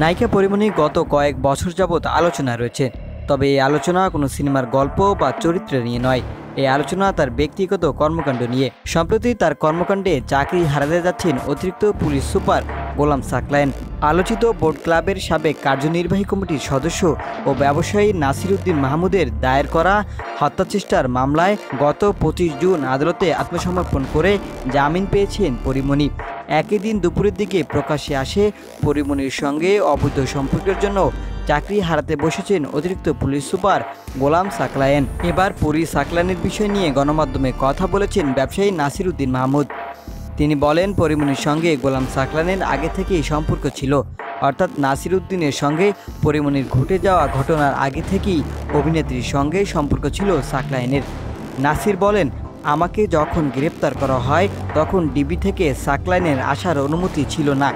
নায়িকা পরিমণি গত কয়েক বছর যাবৎ আলোচনায় রয়েছে। তবে এই আলোচনা কোনো সিনেমার গল্প বা চরিত্র নিয়ে নয়। এই আলোচনা তার ব্যক্তিগত কর্মকাণ্ড নিয়ে। সম্প্রতি তার কর্মকাণ্ডে চাকরি হারাতে যাচ্ছেন অতিরিক্ত পুলিশ সুপার গোলাম সাকলায়েন। আলোচিত বোট ক্লাবের সাবেক কার্যনির্বাহী কমিটির সদস্য ও ব্যবসায়ী নাসির উদ্দিন মাহমুদের দায়ের করা হত্যাচেষ্টার মামলায় গত 25 জুন আদালতে আত্মসমর্পণ করে জামিন পেয়েছেন পরিমণি। একই দিন দুপুরের দিকে প্রকাশ্যে আসে পরিমণির সঙ্গে অবৈধ সম্পর্কের জন্য চাকরি হারাতে বসেছেন অতিরিক্ত পুলিশ সুপার গোলাম সাকলায়েন। এবার পরি সাকলায়েনের বিষয় নিয়ে গণমাধ্যমে কথা বলেছেন ব্যবসায়ী নাসির উদ্দিন মাহমুদ। তিনি বলেন, পরিমণির সঙ্গে গোলাম সাকলায়েনের আগে থেকেই সম্পর্ক ছিল। অর্থাৎ নাসির উদ্দিনের সঙ্গে পরিমণির ঘটে যাওয়া ঘটনার আগে থেকেই অভিনেত্রীর সঙ্গে সম্পর্ক ছিল সাকলায়েনের। নাসির বলেন, আমাকে যখন গ্রেপ্তার করা হয় তখন ডিবি থেকে সাকলায়েনের আসার অনুমতি ছিল না।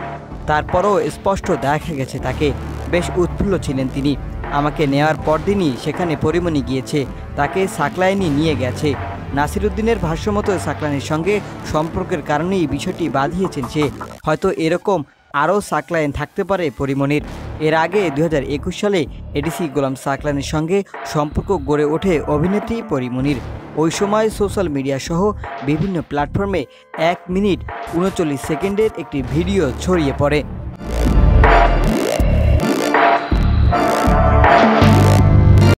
তারপরও স্পষ্ট দেখা গেছে তাকে বেশ উৎফুল্ল ছিলেন তিনি। আমাকে নেওয়ার পরদিনই সেখানে পরিমণি গিয়েছে, তাকে সাকলায়েনই নিয়ে গেছে। নাসির উদ্দিনের ভাষ্যমতো সাকলায়েনের সঙ্গে সম্পর্কের কারণেই বিষয়টি বাঁধিয়েছেন সে। হয়তো এরকম আরও সাকলায়েন থাকতে পারে পরিমণির। এর আগে 2021 সালে এডিসি গোলাম সাকলায়েনের সঙ্গে সম্পর্ক গড়ে ওঠে অভিনেত্রী পরিমণির। ওই সময় সোশ্যাল মিডিয়া সহ বিভিন্ন প্ল্যাটফর্মে 1 মিনিট 39 সেকেন্ডের একটি ভিডিও ছড়িয়ে পড়ে।